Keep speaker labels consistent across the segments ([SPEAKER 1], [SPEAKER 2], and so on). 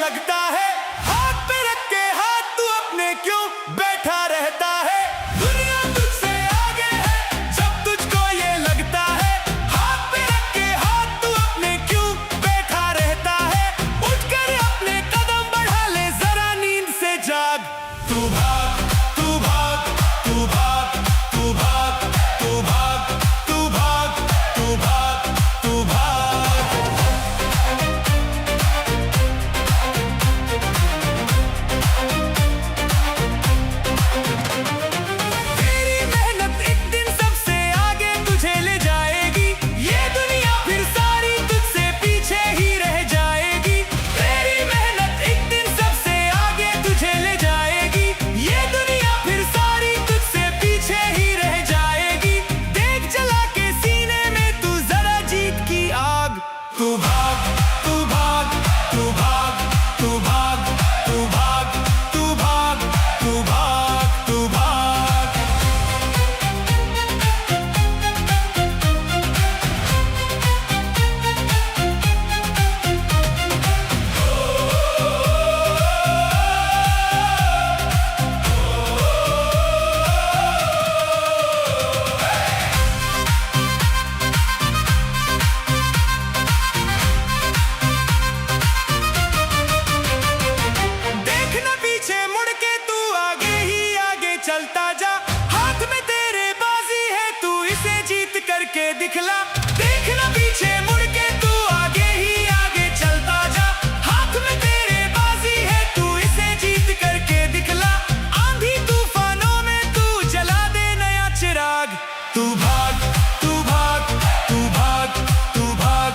[SPEAKER 1] लगता है हाथ पे रख के हाथ तू अपने क्यों बैठा रहता है। दुनिया तुझसे आगे है जब तुझको ये लगता है। हाथ पे रख के हाथ तू अपने क्यों बैठा रहता है। उठकर अपने कदम बढ़ा ले जरा नींद से जाग। तू भाग तू भाग तू भाग तू भाग तू भाग तू भाग तू भाग तू भाग। तू भाग तू भाग तू भाग तू भाग तू भाग तू भाग तू भाग तू भाग। चलता जा हाथ में तेरे बाजी है तू इसे जीत करके दिखला। देखना पीछे मुड़ के तू आगे ही आगे चलता जा। हाथ में तेरे बाजी है तू इसे जीत करके दिखला। आंधी तूफानों में तू जला दे नया चिराग। तू भाग तू भाग तू भाग तू भाग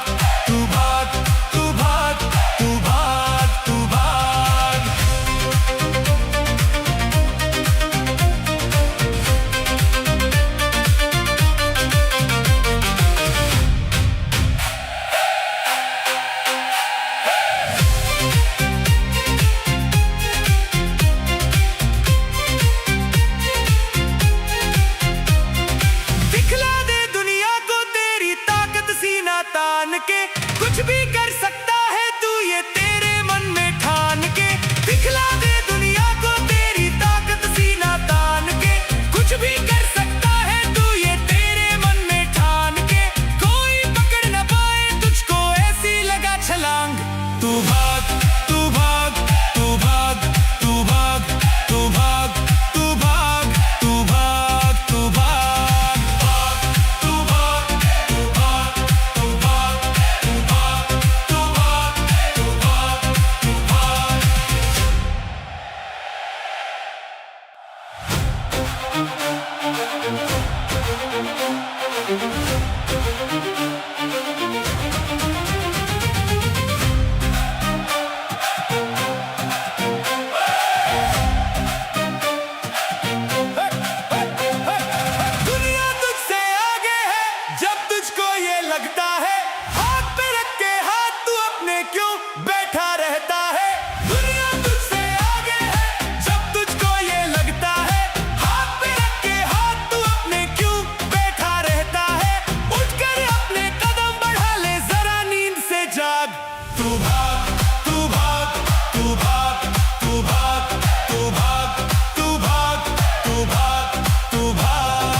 [SPEAKER 1] तू भाग तू भाग तू भाग तू भाग। तान के कुछ भी कर सकता है तू ये तेरे मन में ठान के। दिखला दे दुनिया को तेरी ताकत सीना तान के। कुछ भी कर सकता है तू ये तेरे मन में ठान के। कोई पकड़ न पाए तुझको ऐसी लगा छलांग। तू भाग तू भाग तू भाग तू भाग तू भाग तू भाग तू भाग तू भाग तू भाग तू भाग तू भाग तू भाग तू भाग तू भाग तू भाग। दुनिया तुझसे आगे है जब तुझको ये लगता है। हाथ पे रख के हाथ तू अपने क्यों बैठा रहता है। दुनिया तुझसे आगे है जब तुझको ये लगता है। हाथ पे रख के हाथ तू अपने क्यों बैठा रहता है। उठकर अपने कदम बढ़ा ले जरा नींद से जाग। तू भाग तू भाग तू भाग तू भाग तू भाग तू भाग तू भाग तू भाग।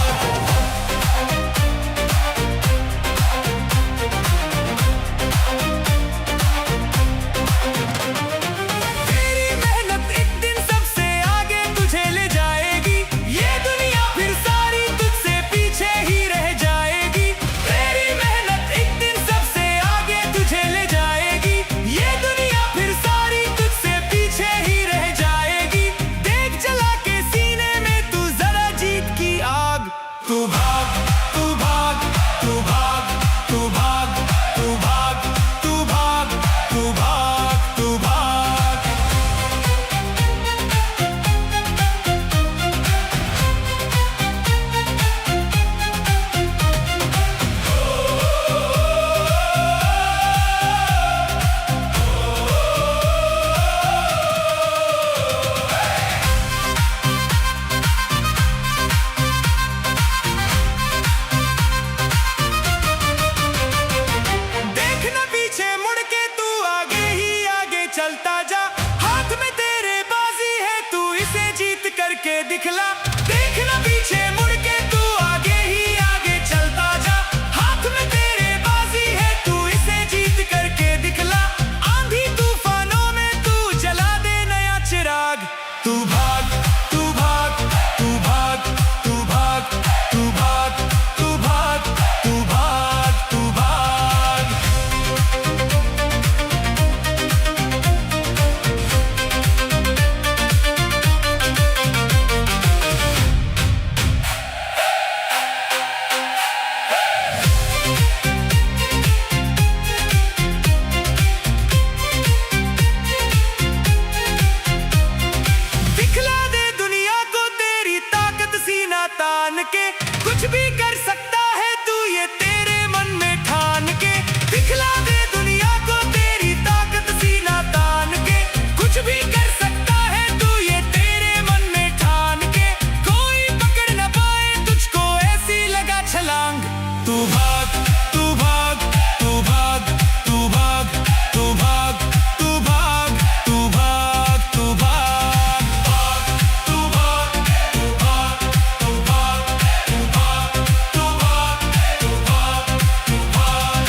[SPEAKER 1] करके दिखला। देखना पीछे मुड़ के, तू आगे ही आगे चलता जा। हाथ में तेरे बाजी है, तू इसे जीत करके दिखला। आंधी तूफानों में तू जला दे नया चिराग। तू भाग, तू भाग, तू भाग, तू भाग, तू भाग, तू भाग, तू भाग, तू भाग। दिखला दे दुनिया को तेरी ताकत, सीना तान के। कुछ भी कर सकता है तू, ये तेरे मन में ठान के। दिखला दे दुनिया को तेरी ताकत, सीना तान के। कुछ भी कर सकता है तू, ये तेरे मन में ठान के। कोई पकड़ न पाए तुझको, ऐसी लगा छलांग। तू भाग, तू भाग, तू भाग, तू भाग, तू भाग, तू भाग, तू भाग, तू भाग, भाग, तू भाग, तू भाग, तू भाग, तू भाग, तू भाग, तू भाग, तू भाग।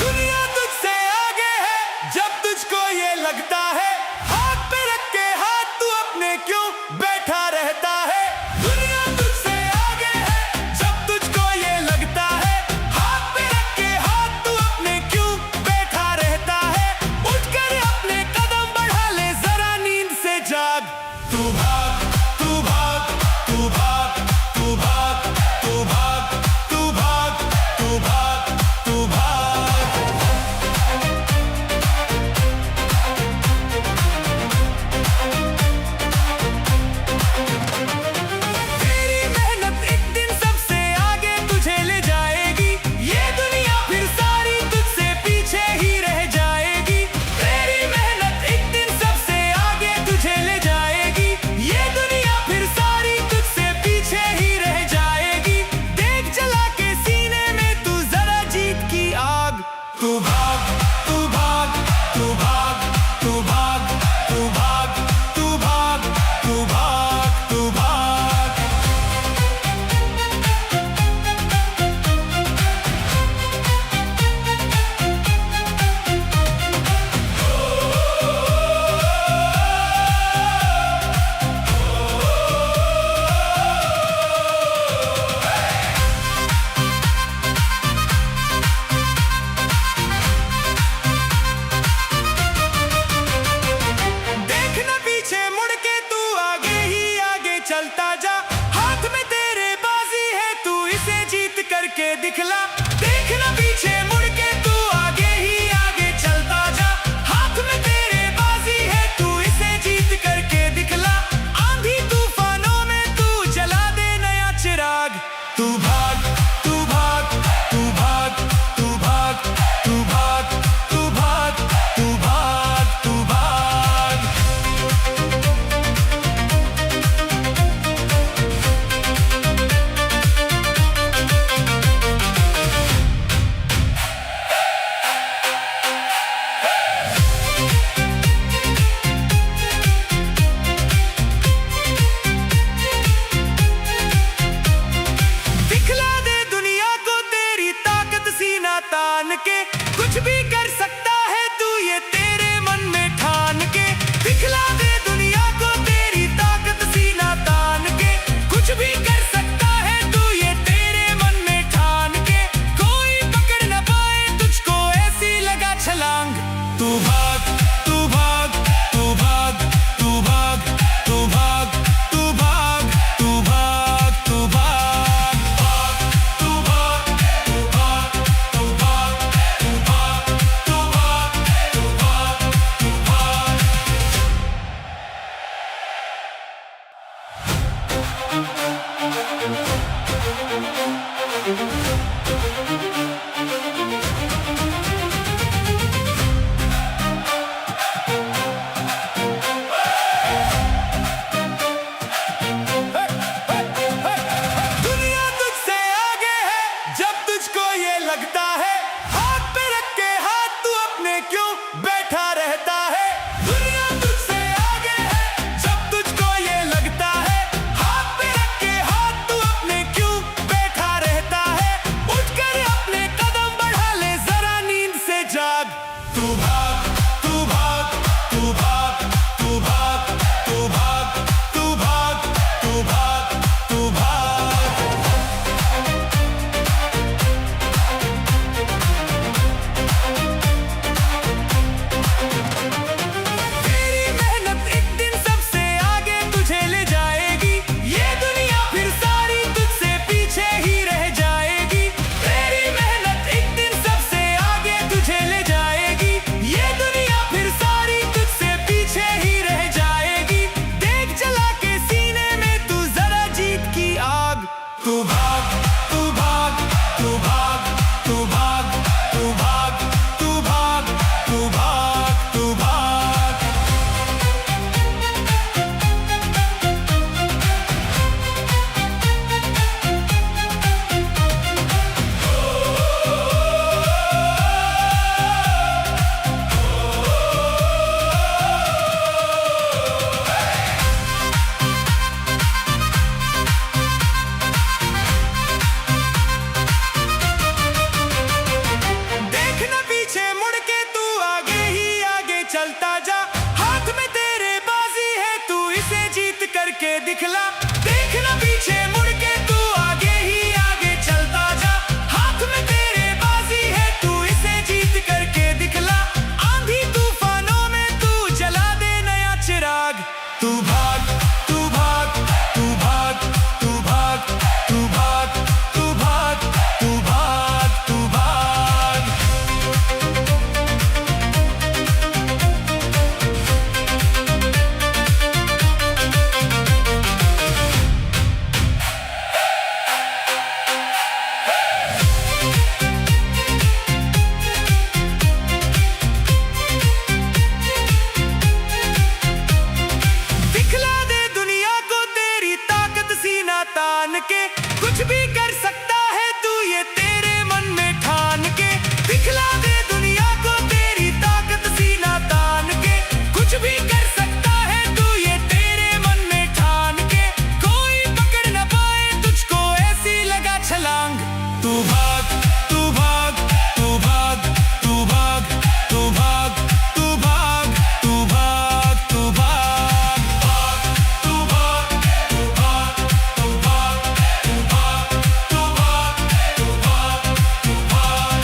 [SPEAKER 1] दुनिया तुझसे आगे है जब तुझको ये लगता है। हाथ पे रख के हाथ तू अपने क्यों बैठा रहता है। दुनिया तुझसे आगे है जब तुझको ये लगता है। हाथ पे रख के हाथ तू अपने क्यों बैठा रहता है। उठकर अपने कदम बढ़ा ले, जरा नींद से जाग। तू भाग, तू भाग, तू भाग, तू भाग, तू भाग, तू भाग, तू भाग, तू भाग। तेरी मेहनत एक दिन सबसे आगे तुझे ले जाएगी। ये दुनिया फिर सारी तुझसे पीछे ही रह जाएगी। तेरी मेहनत एक दिन सबसे आगे तुझे ले जाएगी। ये दुनिया फिर सारी तुझसे पीछे ही रह जाएगी। देख जला के सीने में तू जरा जीत की आग। तू भाग, तू भाग, तू भाग, तू भाग, तू भाग, तू भाग, तू भाग, तू भाग। देखना पीछे मुड़ के, तू आगे ही आगे चलता जा। हाथ में तेरे बाजी है, तू इसे जीत करके दिखला। देखना पीछे मुड़ के, तू आगे ही आगे चलता जा। हाथ में तेरे बाजी है, तू इसे जीत करके दिखला। आंधी तूफानों में तू जला दे नया चिराग। तू भाग, तू भाग, तू भाग, तू भाग, तू भाग, तू भाग, तू भाग, तू भाग। दिखला दे दुनिया को तेरी ताकत, सीना तान के। कुछ भी कर सकता है तू, ये तेरे मन में ठान के। दिखला दे दुनिया को तेरी ताकत, सीना तान के। कुछ भी कर सकता है तू, ये तेरे मन में ठान के। कोई पकड़ न पाए तुझको, ऐसी लगा छलांग। तू भाग, तू भाग, तू भाग, तू भाग, तू भाग, तू भाग, तू भाग, तू भाग, भाग, तू भाग, तू भाग, तू भाग, तू भाग, तू भाग, तू भाग, तू भाग। करके दिखला। देखना पीछे मुड़ के, तू आगे ही आगे चलता जा। हाथ में तेरे बाजी है, तू इसे जीत करके दिखला। आंधी तूफानों में तू जला दे नया चिराग। तू भाग, तू भाग, तू भाग, तू भाग, तू भाग, तू भाग, तू भाग, तू भाग। दिखला दे दुनिया को तेरी ताकत, सीना तान के। कुछ भी कर सकता है तू, ये तेरे मन में ठान के। दिखला दे दुनिया को तेरी ताकत, सीना तान के। कुछ भी कर सकता है तू, ये तेरे मन में ठान के। कोई पकड़ न पाए तुझको, ऐसी लगा छलांग। तू भाग, तू भाग, तू भाग, तू भाग, तू भाग, तू भाग, तू भाग, तू भाग, भाग, तू भाग, तू भाग, तू भाग, तू भाग, तू भाग, तू भाग, तू भाग।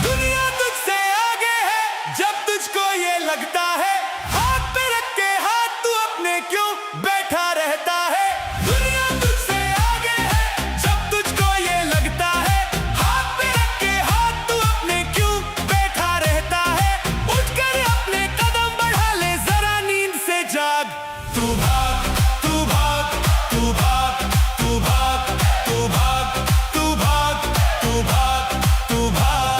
[SPEAKER 1] दुनिया तुझसे आगे है, जब तुझको ये लगता है। हाथ पे रख के हाथ तू अपने क्यों बैठा रहता है। दुनिया तुझसे आगे है, जब तुझको ये लगता है। हाथ पे रख के हाथ तू अपने क्यों बैठा रहता है। उठकर अपने कदम बढ़ा ले, जरा नींद से जाग। तू भाग, तू भाग, तू भाग, तू भाग, तू भाग, तू भाग, तू भाग, तू भाग।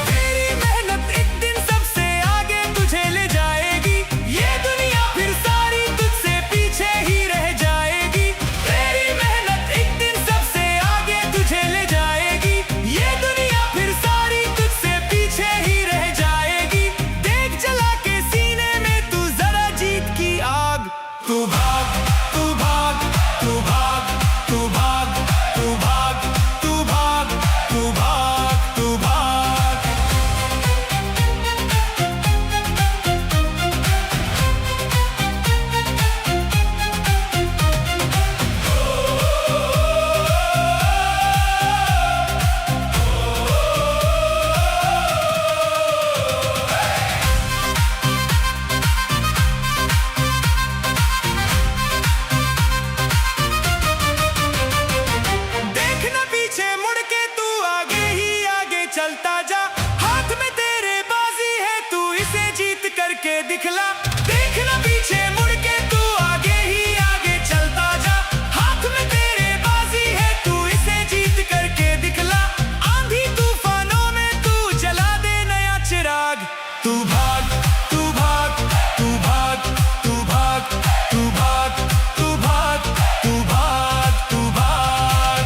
[SPEAKER 1] तेरी मेहनत एक दिन सबसे आगे तुझे ले जाएगी। ये दुनिया फिर सारी तुझसे पीछे ही रह जाएगी। तेरी मेहनत एक दिन सबसे आगे तुझे ले जाएगी। ये दुनिया फिर सारी तुझसे पीछे ही रह जाएगी। देख जला के सीने में तू जरा जीत की आग। तू भाग, तू भाग, तू भाग, तू भाग, तू भाग, तू भाग, तू भाग, तू भाग। देखना पीछे मुड़ के, तू आगे ही आगे चलता जा। हाथ में तेरे बाजी है, तू इसे जीत करके दिखला। देखना पीछे मुड़ के, तू आगे ही आगे चलता जा। हाथ में तेरे बाजी है, तू इसे जीत करके दिखला। आंधी तूफानों में तू जला दे नया चिराग। तू भाग, तू भाग, तू भाग, तू भाग, तू भाग, तू भाग, तू भाग, तू भाग।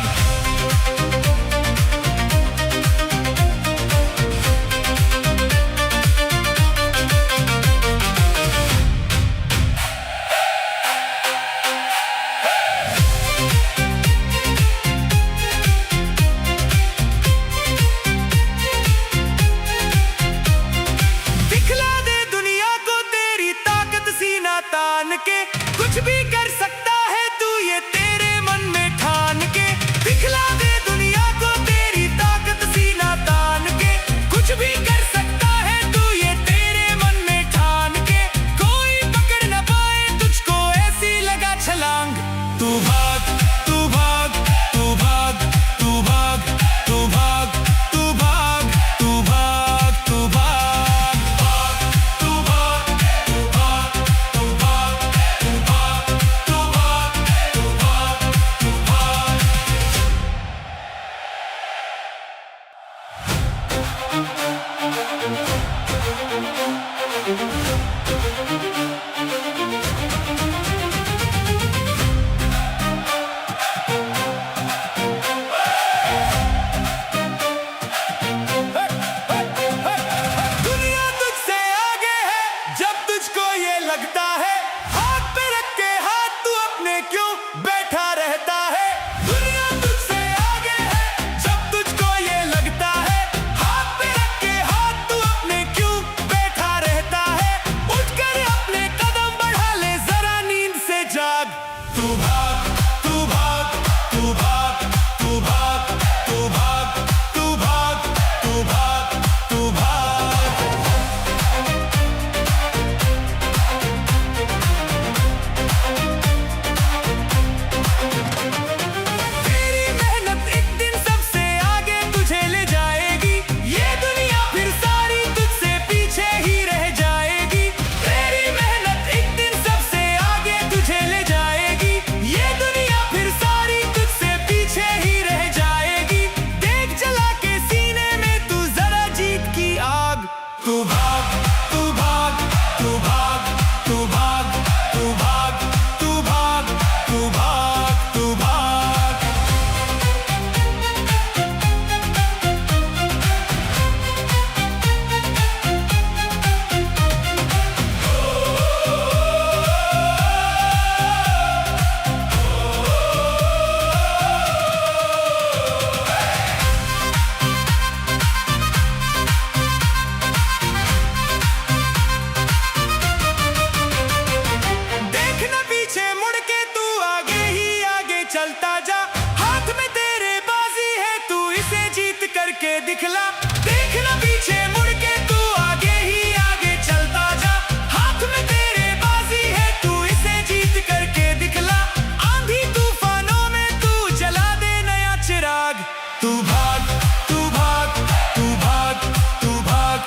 [SPEAKER 1] करके दिखला। देखना पीछे मुड़ के, तू आगे ही आगे चलता जा। हाथ में तेरे बाजी है, तू इसे जीत करके दिखला। आंधी तूफानों में तू जला दे नया चिराग। तू भाग, तू भाग, तू भाग, तू भाग,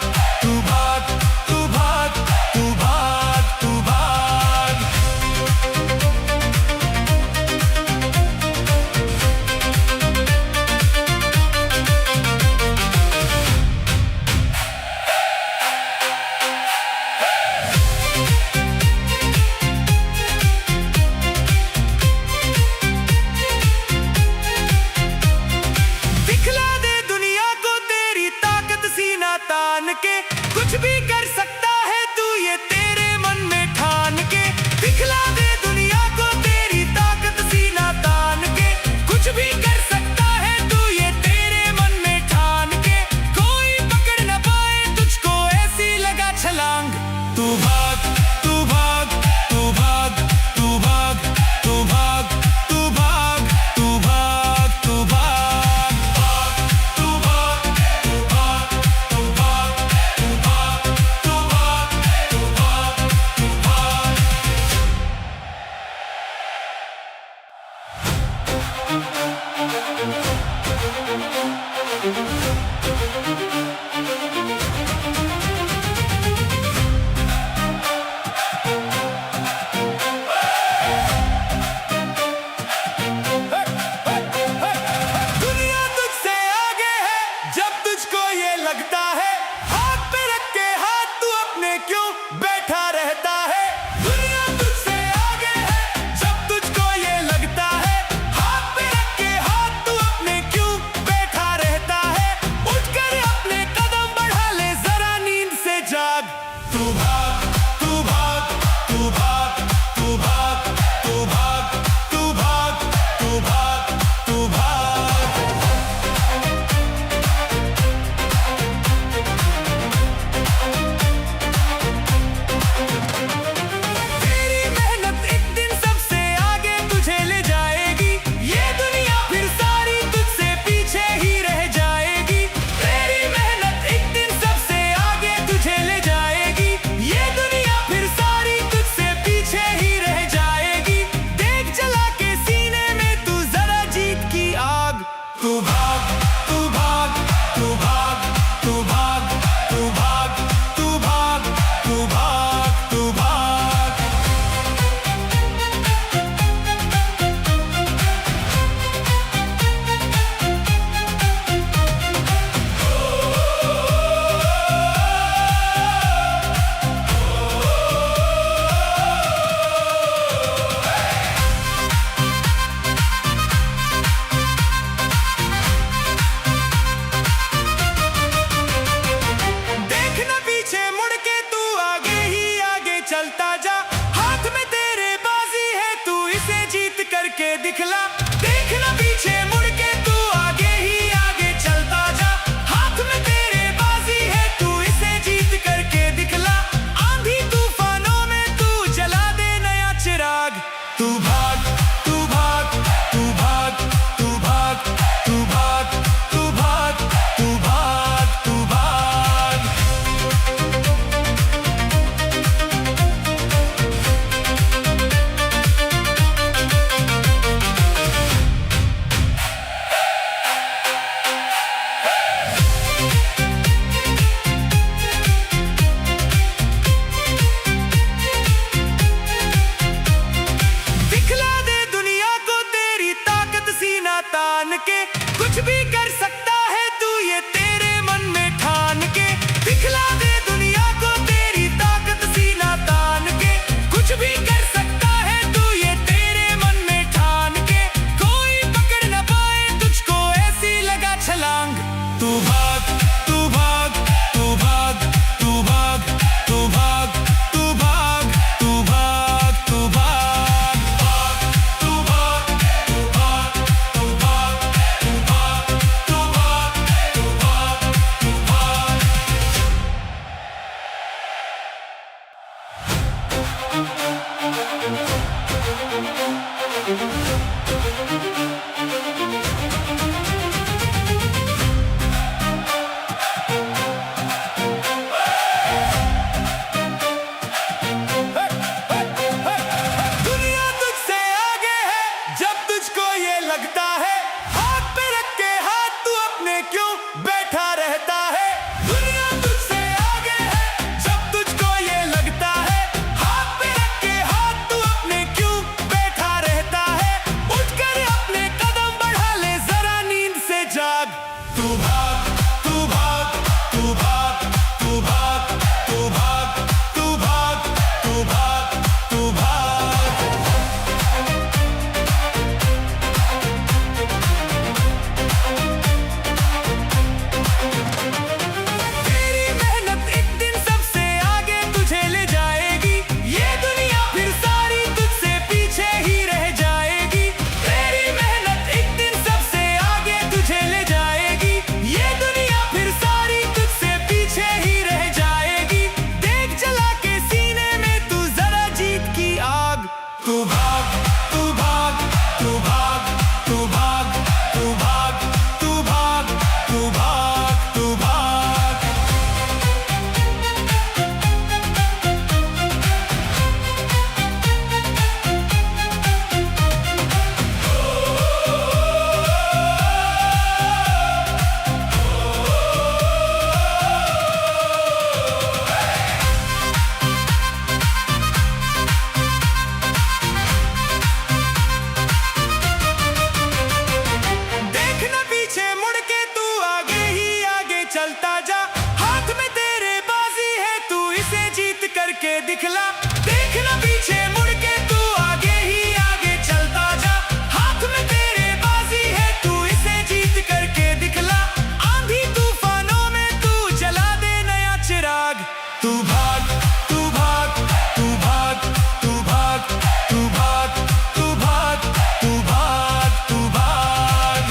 [SPEAKER 1] तू भाग, तू भाग, तू भाग, तू भाग। दिखला दे दुनिया को तेरी ताकत, सीना तान के। कुछ भी कर सकता है तू, ये तेरे मन में ठान के। दिखला दे दुनिया को तेरी ताकत, सीना तान के। कुछ भी कर सकता है तू, ये तेरे मन में ठान के। कोई पकड़ न पाए तुझको, ऐसी लगा छलांग। तू भाग, तू भाग, तू भाग, तू भाग, तू भाग, तू भाग, तू भाग, तू भाग, भाग, तू भाग, तू भाग, तू भाग, तू भाग, तू भाग, तू भाग, तू भाग। दुनिया तुझसे आगे है, जब तुझको ये लगता है। हाथ पे रख के हाथ तू अपने क्यों बैठा रहता है। दुनिया तुझसे आगे है, जब तुझको ये लगता है। हाथ पे रख के हाथ तू अपने क्यों बैठा रहता है। उठकर अपने कदम बढ़ा ले, जरा नींद से जाग। तू भाग, तू भाग, तू भाग, तू भाग, तू भाग, तू भाग, तू भाग, तू भाग। तेरी मेहनत एक दिन सबसे आगे तुझे ले जाएगी। ये दुनिया फिर सारी तुझसे पीछे ही रह जाएगी। तेरी मेहनत एक दिन सबसे आगे तुझे ले जाएगी। ये दुनिया फिर सारी तुझसे पीछे ही रह जाएगी। देख जला के सीने में तू जरा जीत की आग। तू भाग, तू भाग, तू भाग, तू भाग, तू भाग, तू भाग, तू भाग, तू भाग। देखना पीछे मुड़ के, तू आगे ही आगे चलता जा। हाथ में तेरे बाजी है, तू इसे जीत करके दिखला। देखना पीछे मुड़ के, तू आगे ही आगे चलता जा। हाथ में तेरे बाजी है, तू इसे जीत करके दिखला। आंधी तूफानों में तू जला दे नया चिराग। तू भाग, तू भाग, तू भाग, तू भाग, तू भाग, तू भाग, तू भाग, तू भाग। दिखला दे दुनिया को तेरी ताकत, सीना तान के। कुछ भी कर सकता है तू, ये तेरे मन में ठान के। दिखला दे दुनिया को तेरी ताकत, सीना तान के। कुछ भी कर सकता है तू, ये तेरे मन में ठान के। कोई पकड़ न पाए तुझको, ऐसी लगा छलांग। तू भाग, तू भाग, तू भाग, तू भाग, तू भाग, तू भाग, तू भाग, तू भाग, भाग, तू भाग, तू भाग, तू भाग, तू भाग, तुझको ये लगता है हाथ पे रख के हाथ तू अपने क्यों बैठा रहता है। दुनिया तुझसे आगे है जब तुझको ये लगता है हाथ पे रख के हाथ तू अपने क्यों बैठा रहता है। उठकर अपने कदम बढ़ा ले जरा नींद से जाग। तू भाग तू भाग तू भाग तू भाग तू भाग तू भाग तू भाग तू भाग। तेरी मेहनत एक दिन सबसे आगे तुझे ले जाएगी। ये दुनिया फिर सारी तुझसे पीछे ही रह जाएगी। तेरी मेहनत एक दिन सबसे आगे तुझे ले जाएगी। ये दुनिया फिर सारी तुझसे पीछे ही रह जाएगी। देख जला के सीने में तू जरा जीत की आग। तू भाग तू भाग तू भाग तू भाग तू भाग तू भाग तू भाग तू भाग। देखना पीछे मुड़ के तू आगे ही आगे चलता जा। हाथ में तेरे बाजी है तू इसे जीत करके दिखला। देखना पीछे मुड़ के तू आगे ही आगे चलता जा। हाथ में तेरे बाजी है तू इसे जीत करके दिखला। आंधी तूफानों में तू जला दे नया चिराग। तू भाग तू भाग तू भाग तू भाग तू भाग तू भाग तू भाग तू भाग।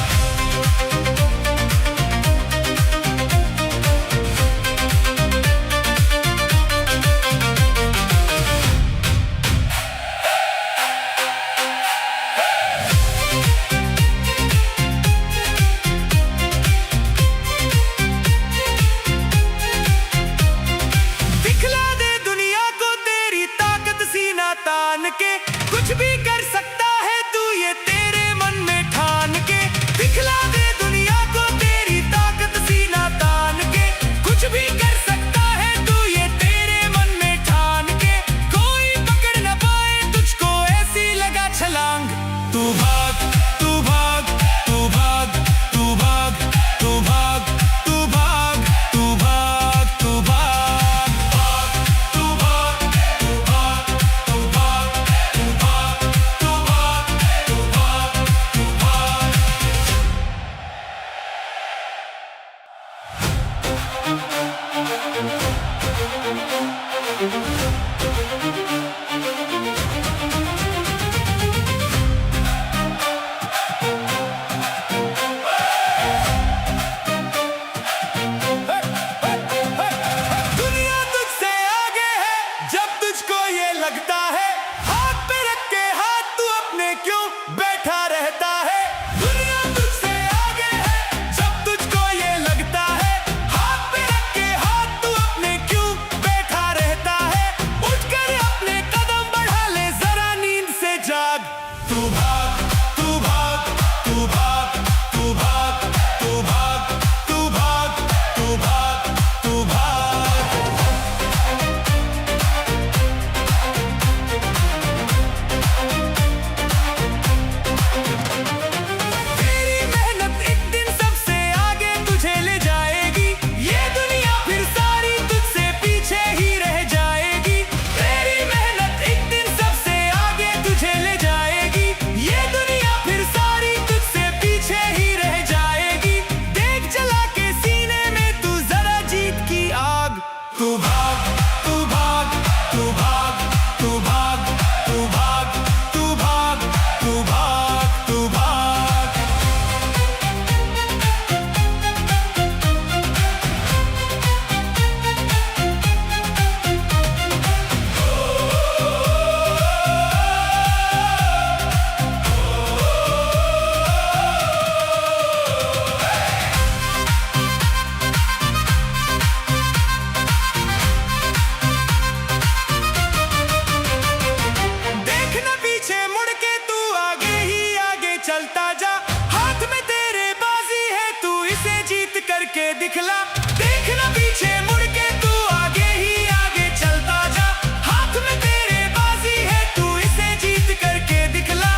[SPEAKER 1] दिखला, देखना पीछे मुड़ के, तू आगे ही आगे चलता जा। हाथ में तेरे बाजी है, तू इसे जीत करके दिखला।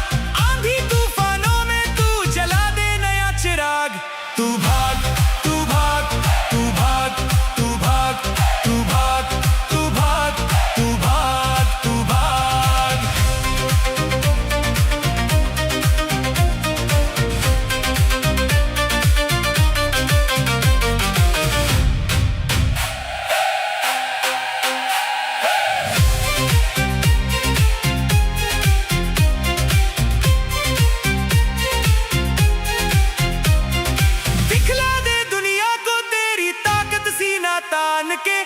[SPEAKER 1] आंधी तूफानों में तू जला दे नया चिराग। तू भाग, तू भाग, तू भाग, तू भाग, तू भाग, तू भाग, तू भाग, तू भाग। दिखला दे दुनिया को तेरी ताकत, सीना तान के।